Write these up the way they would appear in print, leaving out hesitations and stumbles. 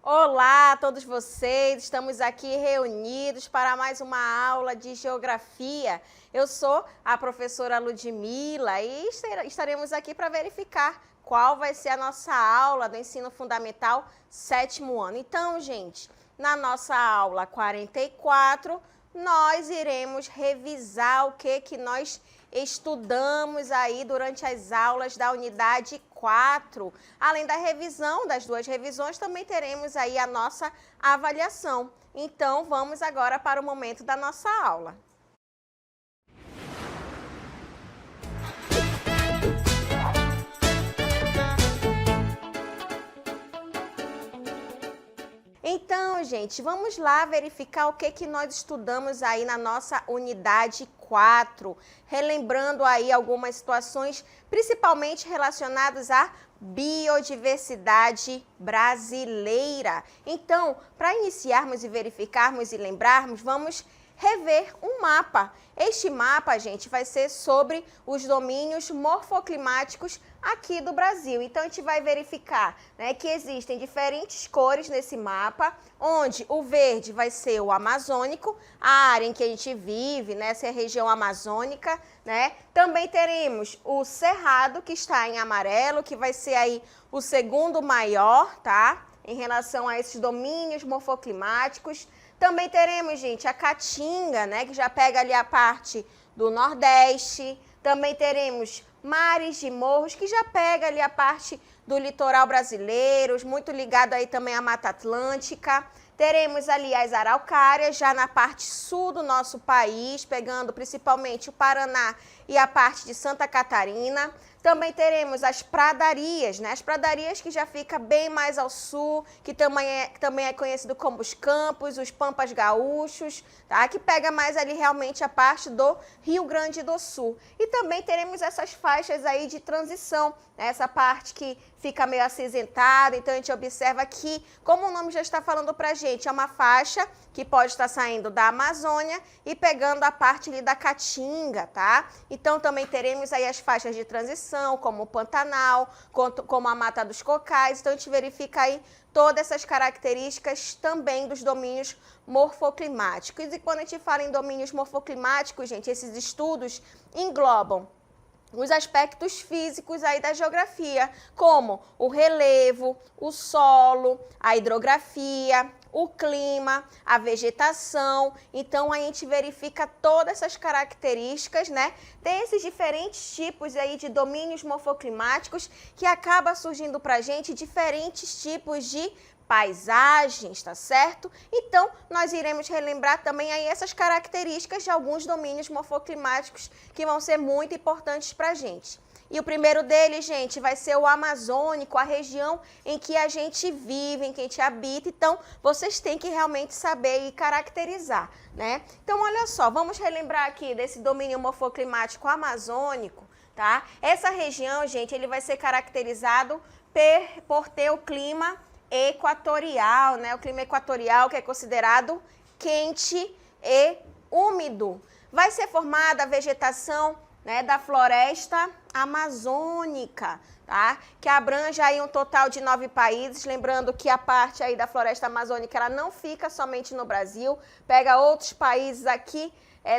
Olá a todos vocês, estamos aqui reunidos para mais uma aula de Geografia. Eu sou a professora Ludmila e estaremos aqui para verificar qual vai ser a nossa aula do Ensino Fundamental 7º ano. Então, gente, na nossa aula 44, nós iremos revisar o que nós estudamos aí durante as aulas da unidade 4. Além da revisão, das duas revisões, também teremos aí a nossa avaliação. Então, vamos agora para o momento da nossa aula. Então, gente, vamos lá verificar o que nós estudamos aí na nossa unidade 4, relembrando aí algumas situações, principalmente relacionadas à biodiversidade brasileira. Então, para iniciarmos e verificarmos e lembrarmos, vamos rever um mapa. Este mapa, gente, vai ser sobre os domínios morfoclimáticos aqui do Brasil. Então, a gente vai verificar, né, que existem diferentes cores nesse mapa, onde o verde vai ser o amazônico, a área em que a gente vive, né, essa é a região amazônica, né? Também teremos o cerrado, que está em amarelo, que vai ser aí o segundo maior, tá? Em relação a esses domínios morfoclimáticos. Também teremos, gente, a Caatinga, né, que já pega ali a parte do Nordeste. Também teremos mares de morros, que já pega ali a parte do litoral brasileiro, muito ligado aí também à Mata Atlântica. Teremos ali as araucárias, já na parte sul do nosso país, pegando principalmente o Paraná e a parte de Santa Catarina. Também teremos as pradarias, né? As pradarias que já fica bem mais ao sul, que também é conhecido como os campos, os pampas gaúchos, tá? Que pega mais ali realmente a parte do Rio Grande do Sul. E também teremos essas faixas aí de transição, né? Essa parte que fica meio acinzentada, então a gente observa que, como o nome já está falando pra gente, é uma faixa que pode estar saindo da Amazônia e pegando a parte ali da Caatinga, tá? Então também teremos aí as faixas de transição, como o Pantanal, como a Mata dos Cocais. Então a gente verifica aí todas essas características também dos domínios morfoclimáticos. E quando a gente fala em domínios morfoclimáticos, gente, esses estudos englobam os aspectos físicos aí da geografia, como o relevo, o solo, a hidrografia, o clima, a vegetação. Então, a gente verifica todas essas características, né, desses diferentes tipos aí de domínios morfoclimáticos que acaba surgindo para a gente diferentes tipos de paisagens, tá certo? Então, nós iremos relembrar também aí essas características de alguns domínios morfoclimáticos que vão ser muito importantes para a gente. E o primeiro deles, gente, vai ser o amazônico, a região em que a gente vive, em que a gente habita. Então, vocês têm que realmente saber e caracterizar, né? Então, olha só, vamos relembrar aqui desse domínio morfoclimático amazônico, tá? Essa região, gente, ele vai ser caracterizado por ter o clima equatorial, né? O clima equatorial que é considerado quente e úmido. Vai ser formada a vegetação, né, da floresta amazônica, tá? Que abrange aí um total de 9 países, lembrando que a parte aí da floresta amazônica ela não fica somente no Brasil, pega outros países aqui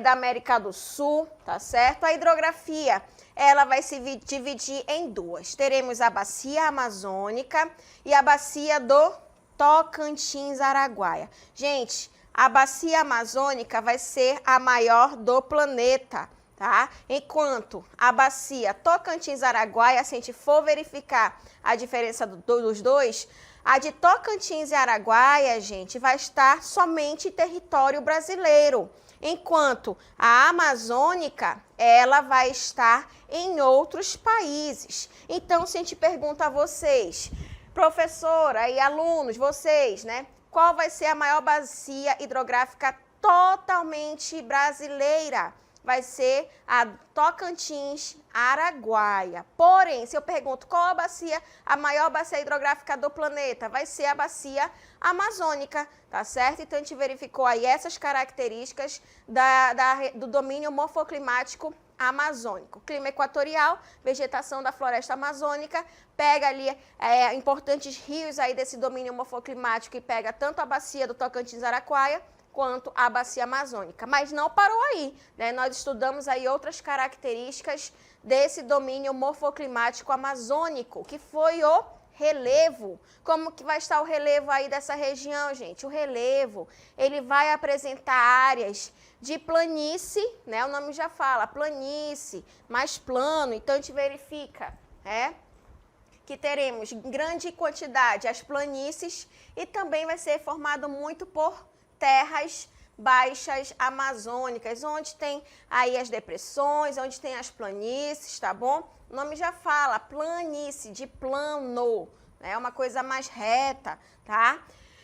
da América do Sul, tá certo? A hidrografia, ela vai se dividir em duas. Teremos a bacia amazônica e a bacia do Tocantins-Araguaia. Gente, a bacia amazônica vai ser a maior do planeta, tá? Enquanto a bacia Tocantins-Araguaia, se a gente for verificar a diferença dos dois, a de Tocantins e Araguaia, gente, vai estar somente em território brasileiro. Enquanto a amazônica, ela vai estar em outros países. Então, se a gente pergunta a vocês, professora e alunos, vocês, né? Qual vai ser a maior bacia hidrográfica totalmente brasileira. Vai ser a Tocantins, Araguaia. Porém, se eu pergunto qual a maior bacia hidrográfica do planeta, vai ser a bacia amazônica, tá certo? Então, a gente verificou aí essas características do domínio morfoclimático amazônico. Clima equatorial, vegetação da floresta amazônica, pega ali importantes rios aí desse domínio morfoclimático e pega tanto a bacia do Tocantins-Araguaia, quanto a bacia amazônica. Mas não parou aí, né? Nós estudamos aí outras características desse domínio morfoclimático amazônico, que foi o relevo. Como que vai estar o relevo aí dessa região, gente? O relevo, ele vai apresentar áreas de planície, né? O nome já fala, planície, mais plano. Então, a gente verifica, que teremos grande quantidade as planícies e também vai ser formado muito por terras baixas amazônicas, onde tem aí as depressões, onde tem as planícies, tá bom? O nome já fala, planície, de plano, é uma coisa mais reta, tá?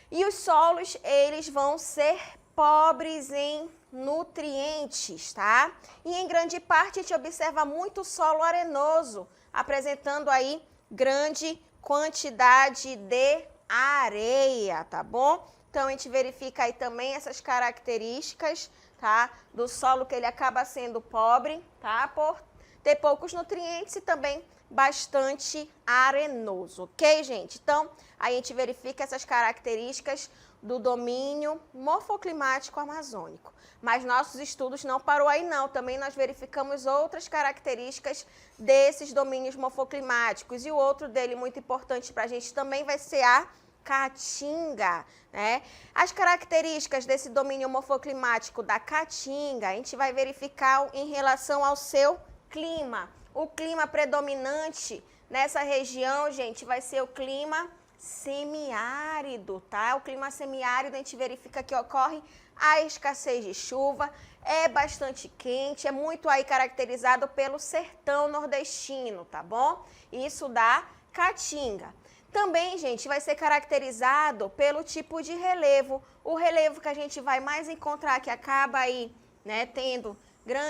E os solos, eles vão ser pobres em nutrientes, tá? E em grande parte a gente observa muito solo arenoso, apresentando aí grande quantidade de areia, tá bom? Então, a gente verifica aí também essas características, tá? Do solo que ele acaba sendo pobre, tá? Por ter poucos nutrientes e também bastante arenoso, ok, gente? Então, aí a gente verifica essas características do domínio morfoclimático amazônico. Mas nossos estudos não parou aí não, também nós verificamos outras características desses domínios morfoclimáticos. E o outro dele, muito importante para a gente também, vai ser a Caatinga, né? As características desse domínio morfoclimático da Caatinga, a gente vai verificar em relação ao seu clima. O clima predominante nessa região, gente, vai ser o clima semiárido, tá? O clima semiárido, a gente verifica que ocorre a escassez de chuva, é bastante quente, é muito aí caracterizado pelo sertão nordestino, tá bom? Isso da Caatinga. Também, gente, vai ser caracterizado pelo tipo de relevo. O relevo que a gente vai mais encontrar, que acaba aí, né, tendo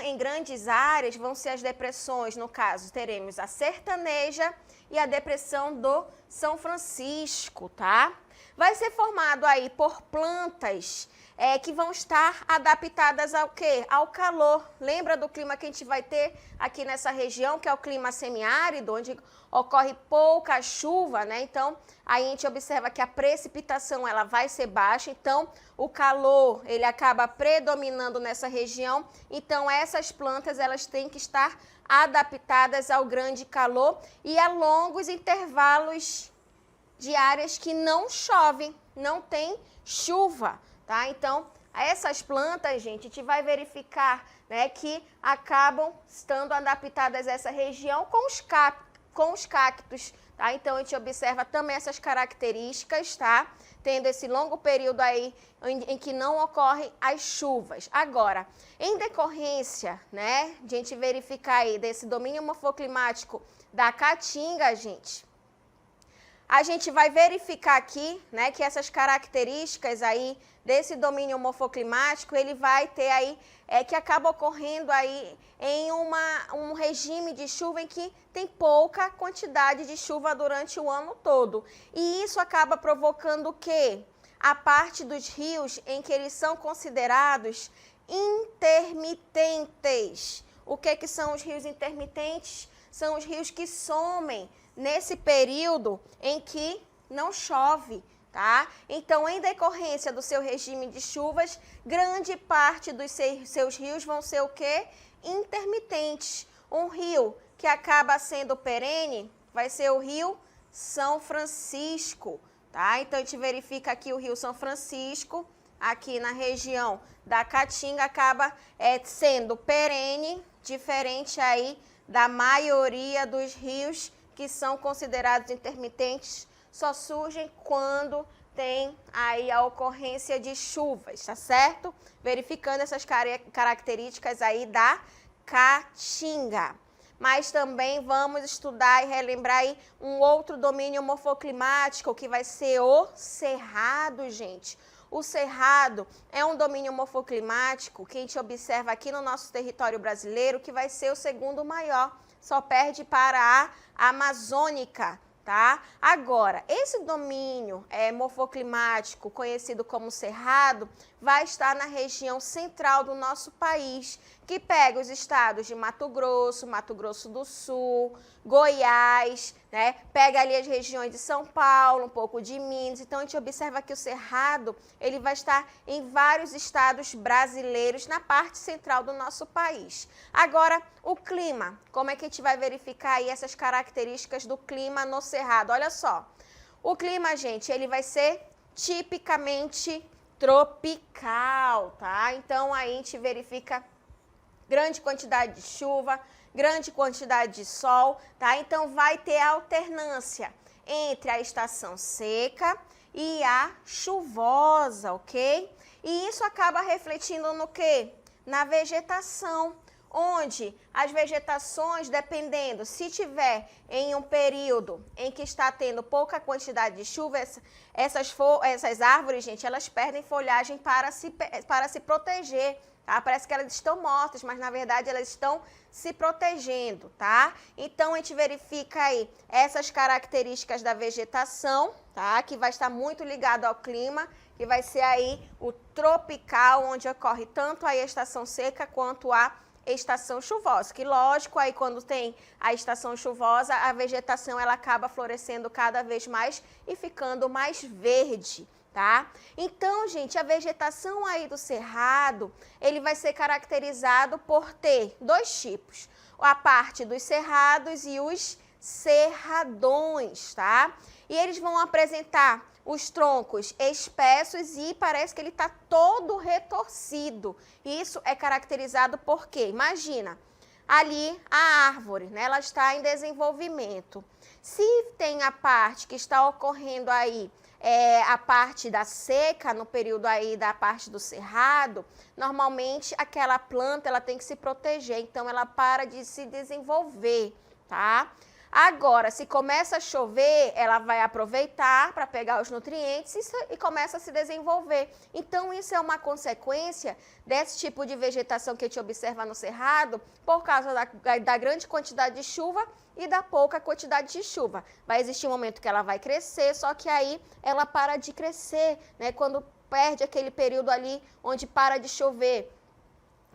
em grandes áreas, vão ser as depressões. No caso, teremos a sertaneja e a depressão do São Francisco, tá? Vai ser formado aí por plantas que vão estar adaptadas ao quê? Ao calor. Lembra do clima que a gente vai ter aqui nessa região, que é o clima semiárido, onde ocorre pouca chuva, né? Então, aí a gente observa que a precipitação ela vai ser baixa, então o calor ele acaba predominando nessa região. Então, essas plantas elas têm que estar adaptadas ao grande calor e a longos intervalos de áreas que não chovem, não tem chuva. Tá? Então, essas plantas, gente, a gente vai verificar, né, que acabam estando adaptadas a essa região com os cactos, tá? Então, a gente observa também essas características, tá? Tendo esse longo período aí em que não ocorrem as chuvas. Agora, em decorrência, né, de a gente verificar aí desse domínio morfoclimático da Caatinga, a gente vai verificar aqui, né, que essas características aí desse domínio morfoclimático, ele vai ter aí, que acaba ocorrendo aí em um regime de chuva em que tem pouca quantidade de chuva durante o ano todo. E isso acaba provocando o quê? A parte dos rios em que eles são considerados intermitentes. O que são os rios intermitentes? São os rios que somem nesse período em que não chove, tá? Então, em decorrência do seu regime de chuvas, grande parte dos seus rios vão ser o quê? Intermitentes. Um rio que acaba sendo perene vai ser o Rio São Francisco, tá? Então, a gente verifica aqui o Rio São Francisco, aqui na região da Caatinga, acaba sendo perene, diferente aí da maioria dos rios que são considerados intermitentes, só surgem quando tem aí a ocorrência de chuvas, tá certo? Verificando essas características aí da Caatinga. Mas também vamos estudar e relembrar aí um outro domínio morfoclimático, que vai ser o Cerrado, gente. o cerrado é um domínio morfoclimático que a gente observa aqui no nosso território brasileiro, que vai ser o segundo maior, só perde para a amazônica. Tá? Agora, esse domínio morfoclimático, conhecido como cerrado, vai estar na região central do nosso país, que pega os estados de Mato Grosso do Sul, Goiás, né? Pega ali as regiões de São Paulo, um pouco de Minas. Então, a gente observa que o cerrado, ele vai estar em vários estados brasileiros na parte central do nosso país. Agora, o clima, como é que a gente vai verificar aí essas características do clima no cerrado? Olha só, o clima, gente, ele vai ser tipicamente tropical, tá? Então, aí a gente verifica grande quantidade de chuva, grande quantidade de sol, tá? Então, vai ter alternância entre a estação seca e a chuvosa, ok? E isso acaba refletindo no quê? Na vegetação, onde as vegetações, dependendo, se tiver em um período em que está tendo pouca quantidade de chuva, essas árvores, gente, elas perdem folhagem para se proteger, tá? Parece que elas estão mortas, mas na verdade elas estão se protegendo, tá? Então a gente verifica aí essas características da vegetação, tá? Que vai estar muito ligado ao clima, que vai ser aí o tropical, onde ocorre tanto a estação seca quanto a estação chuvosa, que lógico, aí quando tem a estação chuvosa, a vegetação ela acaba florescendo cada vez mais e ficando mais verde, tá? Então, gente, a vegetação aí do cerrado, ele vai ser caracterizado por ter dois tipos, a parte dos cerrados e os cerradões, tá? E eles vão apresentar os troncos espessos e parece que ele está todo retorcido. Isso é caracterizado por quê? Imagina, ali a árvore, né, ela está em desenvolvimento. Se tem a parte que está ocorrendo aí, a parte da seca, no período aí da parte do cerrado, normalmente aquela planta ela tem que se proteger, então ela para de se desenvolver, tá? Agora, se começa a chover, ela vai aproveitar para pegar os nutrientes e começa a se desenvolver. Então, isso é uma consequência desse tipo de vegetação que a gente observa no cerrado, por causa da grande quantidade de chuva e da pouca quantidade de chuva. Vai existir um momento que ela vai crescer, só que aí ela para de crescer, né? Quando perde aquele período ali onde para de chover.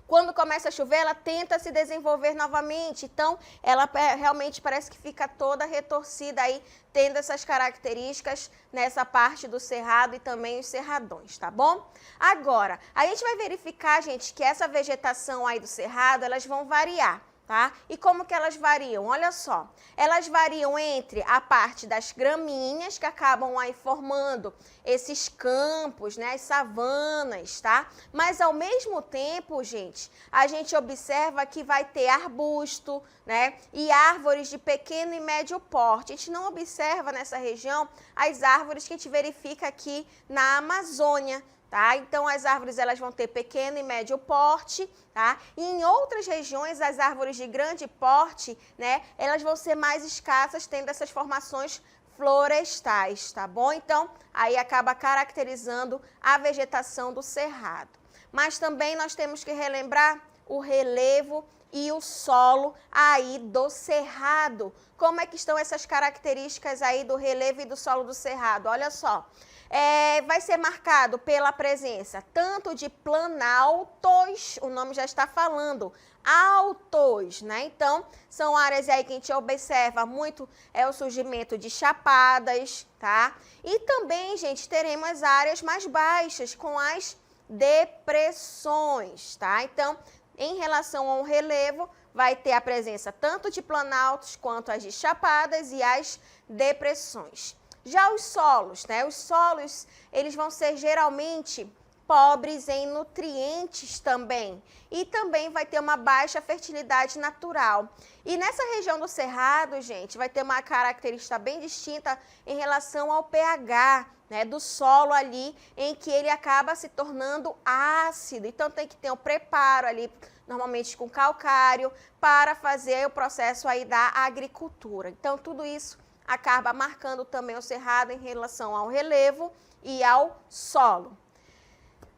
Quando começa a chover, ela tenta se desenvolver novamente. Então, ela realmente parece que fica toda retorcida aí, tendo essas características nessa parte do cerrado e também os cerradões, tá bom? Agora, a gente vai verificar, gente, que essa vegetação aí do cerrado, elas vão variar. Tá? E como que elas variam? Olha só, elas variam entre a parte das gramíneas, que acabam aí formando esses campos, né, as savanas, tá? Mas ao mesmo tempo, gente, a gente observa que vai ter arbusto, né, e árvores de pequeno e médio porte. A gente não observa nessa região as árvores que a gente verifica aqui na Amazônia, tá? Então, as árvores elas vão ter pequeno e médio porte, tá? E em outras regiões, as árvores de grande porte, né, elas vão ser mais escassas, tendo essas formações florestais, tá bom? Então, aí acaba caracterizando a vegetação do cerrado. Mas também nós temos que relembrar o relevo e o solo aí do cerrado. Como é que estão essas características aí do relevo e do solo do cerrado? Olha só. Vai ser marcado pela presença tanto de planaltos, o nome já está falando, altos, né? Então, são áreas aí que a gente observa muito o surgimento de chapadas, tá? E também, gente, teremos áreas mais baixas com as depressões, tá? Então, em relação ao relevo, vai ter a presença tanto de planaltos quanto as de chapadas e as depressões. Já os solos, né? Os solos, eles vão ser geralmente pobres em nutrientes também. E também vai ter uma baixa fertilidade natural. E nessa região do cerrado, gente, vai ter uma característica bem distinta em relação ao pH, né, do solo ali, em que ele acaba se tornando ácido. Então, tem que ter um preparo ali, normalmente com calcário, para fazer o processo aí da agricultura. Então, tudo isso acaba marcando também o cerrado em relação ao relevo e ao solo.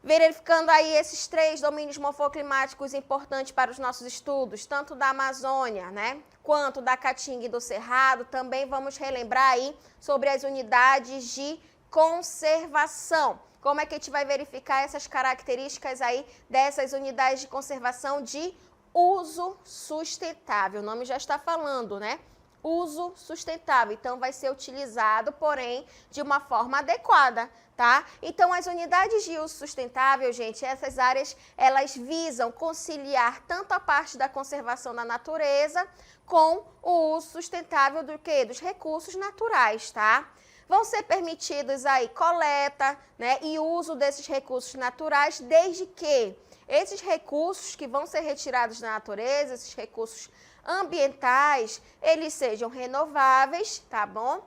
Verificando aí esses 3 domínios morfoclimáticos importantes para os nossos estudos, tanto da Amazônia, né, quanto da Caatinga e do Cerrado, também vamos relembrar aí sobre as unidades de conservação. Como é que a gente vai verificar essas características aí dessas unidades de conservação de uso sustentável? O nome já está falando, né? Uso sustentável. Então, vai ser utilizado, porém, de uma forma adequada, tá? Então, as unidades de uso sustentável, gente, essas áreas, elas visam conciliar tanto a parte da conservação da natureza com o uso sustentável do quê? Dos recursos naturais, tá? Vão ser permitidos aí coleta, né, e uso desses recursos naturais, desde que esses recursos que vão ser retirados da natureza, esses recursos ambientais, eles sejam renováveis, tá bom?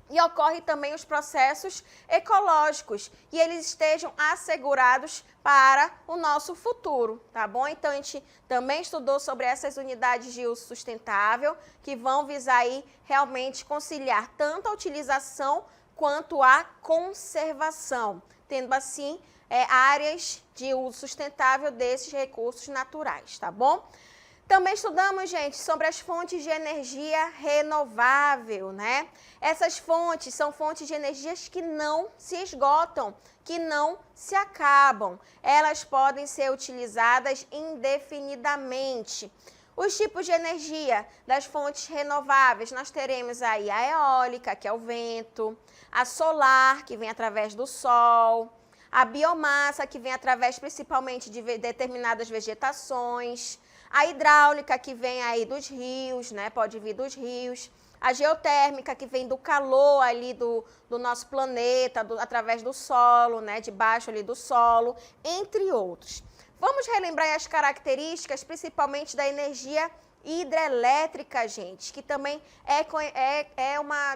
E ocorre também os processos ecológicos e eles estejam assegurados para o nosso futuro, tá bom? Então, a gente também estudou sobre essas unidades de uso sustentável que vão visar aí realmente conciliar tanto a utilização quanto a conservação, tendo assim áreas de uso sustentável desses recursos naturais, tá bom? Também estudamos, gente, sobre as fontes de energia renovável, né? Essas fontes são fontes de energias que não se esgotam, que não se acabam. Elas podem ser utilizadas indefinidamente. Os tipos de energia das fontes renováveis, nós teremos aí a eólica, que é o vento, a solar, que vem através do sol, a biomassa, que vem através principalmente de determinadas vegetações, a hidráulica, que vem aí dos rios, né? Pode vir dos rios. A geotérmica, que vem do calor ali do nosso planeta, através do solo, né? Debaixo ali do solo, entre outros. Vamos relembrar as características, principalmente da energia hidrelétrica, gente, que também é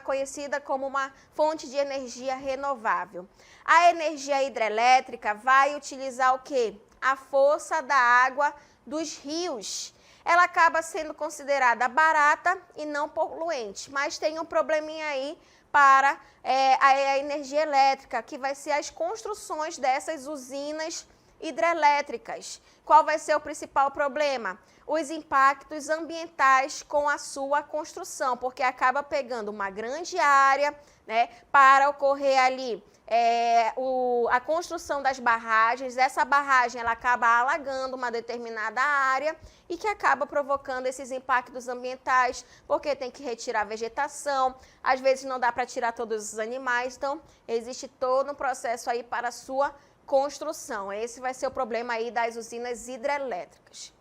conhecida como uma fonte de energia renovável. A energia hidrelétrica vai utilizar o quê? A força da água dos rios. Ela acaba sendo considerada barata e não poluente, mas tem um probleminha aí para a energia elétrica, que vai ser as construções dessas usinas hidrelétricas. Qual vai ser o principal problema? Os impactos ambientais com a sua construção, porque acaba pegando uma grande área, né, para ocorrer ali a construção das barragens. Essa barragem ela acaba alagando uma determinada área e que acaba provocando esses impactos ambientais, porque tem que retirar a vegetação, às vezes não dá para tirar todos os animais, então existe todo um processo aí para a sua construção. Esse vai ser o problema aí das usinas hidrelétricas.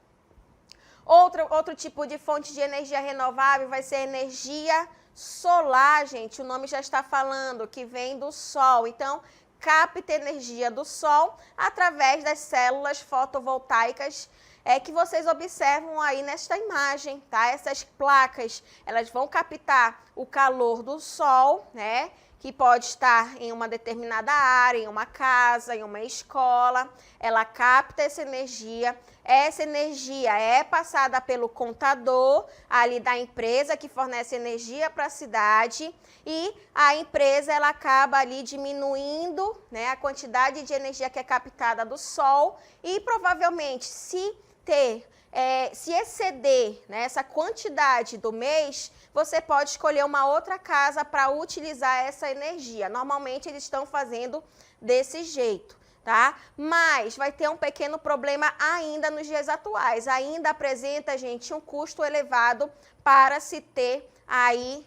Outro tipo de fonte de energia renovável vai ser a energia solar, gente. O nome já está falando, que vem do sol. Então, capta energia do sol através das células fotovoltaicas que vocês observam aí nesta imagem, tá? Essas placas, elas vão captar o calor do sol, né? Que pode estar em uma determinada área, em uma casa, em uma escola. Ela capta essa energia é passada pelo contador ali da empresa que fornece energia para a cidade e a empresa ela acaba ali diminuindo, né, a quantidade de energia que é captada do sol e provavelmente se exceder, né, essa quantidade do mês, você pode escolher uma outra casa para utilizar essa energia. Normalmente eles estão fazendo desse jeito, tá? Mas vai ter um pequeno problema ainda nos dias atuais. Ainda apresenta, gente, um custo elevado para se ter aí,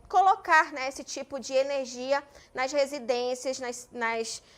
colocar, né, esse tipo de energia nas residências,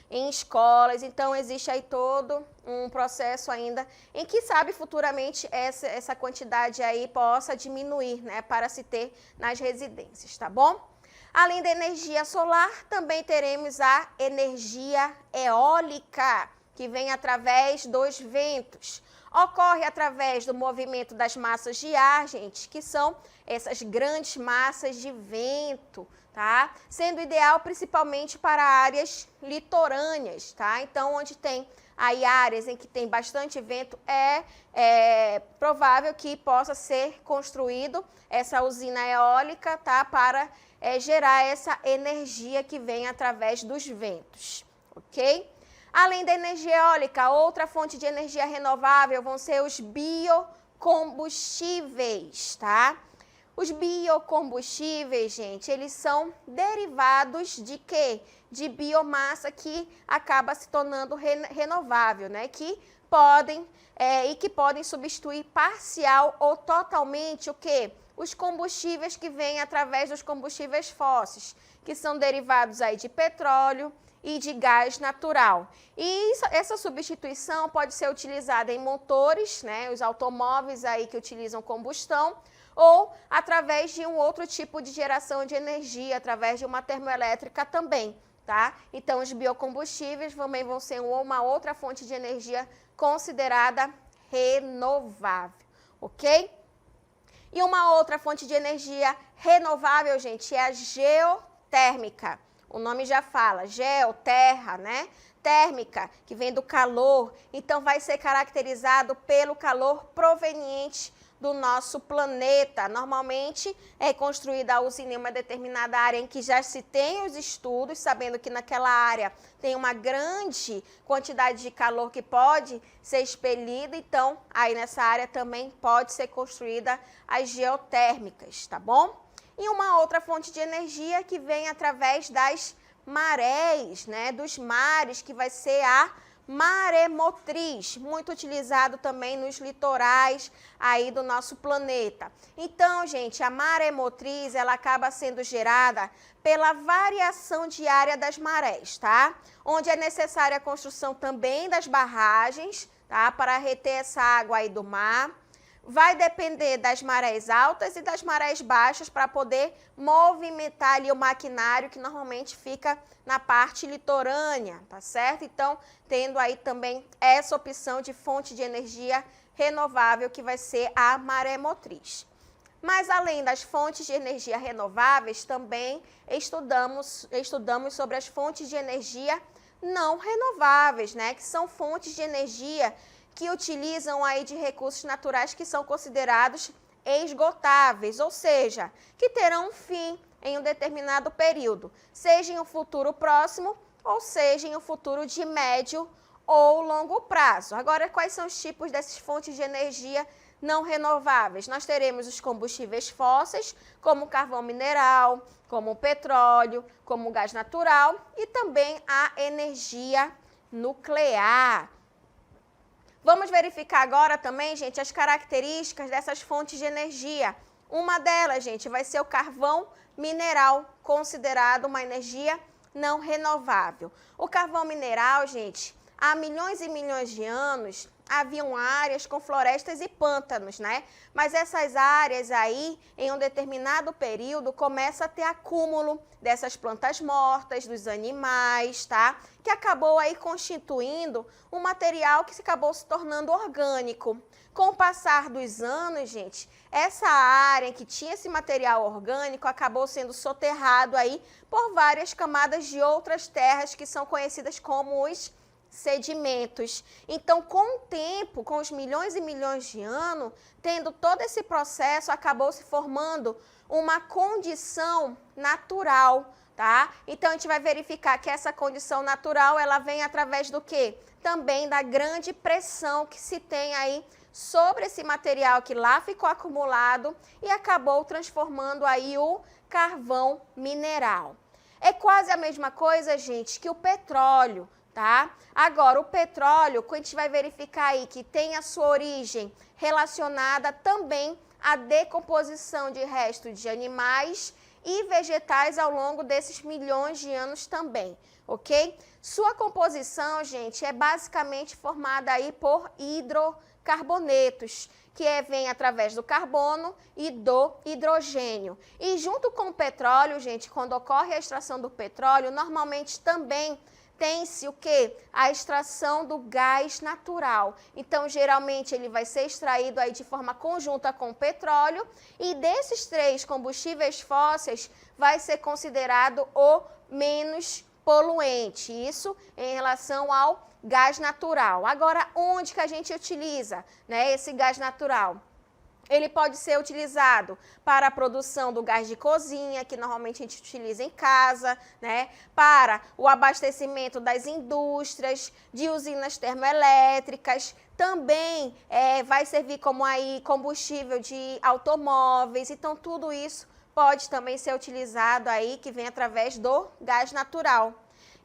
em escolas. Então, existe aí todo um processo ainda em que, sabe, futuramente essa quantidade aí possa diminuir, né, para se ter nas residências, tá bom? Além da energia solar, também teremos a energia eólica, que vem através dos ventos. Ocorre através do movimento das massas de ar, gente, que são essas grandes massas de vento, tá? Sendo ideal principalmente para áreas litorâneas, tá? Então, onde tem aí áreas em que tem bastante vento, é provável que possa ser construído essa usina eólica, tá? Para gerar essa energia que vem através dos ventos, ok? Além da energia eólica, outra fonte de energia renovável vão ser os biocombustíveis, tá? Os biocombustíveis, gente, eles são derivados de quê? De biomassa que acaba se tornando renovável, né? Que podem substituir parcial ou totalmente o quê? Os combustíveis que vêm através dos combustíveis fósseis, que são derivados aí de petróleo e de gás natural. E essa substituição pode ser utilizada em motores, né? Os automóveis aí que utilizam combustão, ou através de um outro tipo de geração de energia, através de uma termoelétrica também, tá? Então, os biocombustíveis também vão ser uma outra fonte de energia considerada renovável, ok? E uma outra fonte de energia renovável, gente, é a geotérmica. O nome já fala, geo, terra, né? Térmica, que vem do calor, então vai ser caracterizado pelo calor proveniente do nosso planeta. Normalmente é construída a usina em uma determinada área em que já se tem os estudos, sabendo que naquela área tem uma grande quantidade de calor que pode ser expelida, então aí nessa área também pode ser construída as geotérmicas, tá bom? E uma outra fonte de energia que vem através das marés, né, dos mares, que vai ser a maremotriz, muito utilizado também nos litorais aí do nosso planeta. Então, gente, a maremotriz, ela acaba sendo gerada pela variação diária das marés, tá? Onde é necessária a construção também das barragens, tá? Para reter essa água aí do mar. Vai depender das marés altas e das marés baixas para poder movimentar ali o maquinário que normalmente fica na parte litorânea, tá certo? Então, tendo aí também essa opção de fonte de energia renovável que vai ser a maremotriz. Mas além das fontes de energia renováveis, também estudamos sobre as fontes de energia não renováveis, né? Que são fontes de energia que utilizam aí de recursos naturais que são considerados esgotáveis, ou seja, que terão um fim em um determinado período, seja em um futuro próximo ou seja em um futuro de médio ou longo prazo. Agora, quais são os tipos dessas fontes de energia não renováveis? Nós teremos os combustíveis fósseis, como o carvão mineral, como o petróleo, como o gás natural e também a energia nuclear. Vamos verificar agora também, gente, as características dessas fontes de energia. Uma delas, gente, vai ser o carvão mineral, considerado uma energia não renovável. O carvão mineral, gente, há milhões e milhões de anos, haviam áreas com florestas e pântanos, né? Mas essas áreas aí, em um determinado período, começa a ter acúmulo dessas plantas mortas, dos animais, tá? Que acabou aí constituindo um material que acabou se tornando orgânico. Com o passar dos anos, gente, essa área que tinha esse material orgânico acabou sendo soterrado aí por várias camadas de outras terras que são conhecidas como os sedimentos. Então, com o tempo, com os milhões e milhões de anos, tendo todo esse processo, acabou se formando uma condição natural, tá? Então, a gente vai verificar que essa condição natural, ela vem através do quê? Também da grande pressão que se tem aí sobre esse material que lá ficou acumulado e acabou transformando aí o carvão mineral. É quase a mesma coisa, gente, que o petróleo, tá? Agora, o petróleo, a gente vai verificar aí que tem a sua origem relacionada também à decomposição de restos de animais e vegetais ao longo desses milhões de anos também, ok? Sua composição, gente, é basicamente formada aí por hidrocarbonetos, que vem através do carbono e do hidrogênio. E junto com o petróleo, gente, quando ocorre a extração do petróleo, normalmente também tem-se o quê? A extração do gás natural. Então, geralmente, ele vai ser extraído aí de forma conjunta com o petróleo e desses três combustíveis fósseis vai ser considerado o menos poluente. Isso em relação ao gás natural. Agora, onde que a gente utiliza, né, esse gás natural? Ele pode ser utilizado para a produção do gás de cozinha, que normalmente a gente utiliza em casa, né? Para o abastecimento das indústrias, de usinas termoelétricas. Também vai servir como aí combustível de automóveis. Então, tudo isso pode também ser utilizado aí, que vem através do gás natural.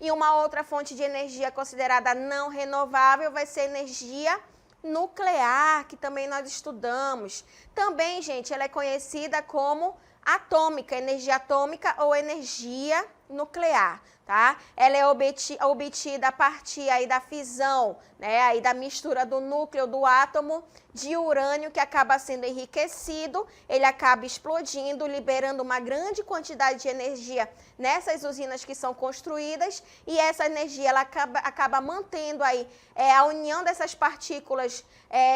E uma outra fonte de energia considerada não renovável vai ser energia nuclear, que também nós estudamos. Também, gente, ela é conhecida como atômica, energia atômica ou energia nuclear, tá? Ela é obtida a partir aí da fisão, né, aí da mistura do núcleo do átomo de urânio, que acaba sendo enriquecido, ele acaba explodindo, liberando uma grande quantidade de energia nessas usinas que são construídas, e essa energia ela acaba mantendo aí a união dessas partículas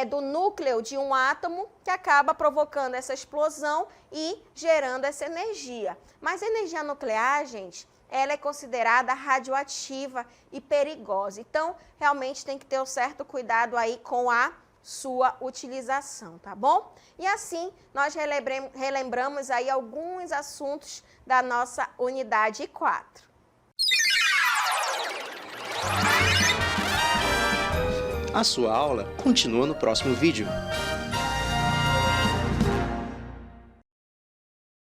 do núcleo de um átomo, que acaba provocando essa explosão e gerando essa energia. Mas a energia nuclear, gente, ela é considerada radioativa e perigosa. Então, realmente tem que ter um certo cuidado aí com a sua utilização, tá bom? E assim, nós relembramos aí alguns assuntos da nossa unidade 4. A sua aula continua no próximo vídeo.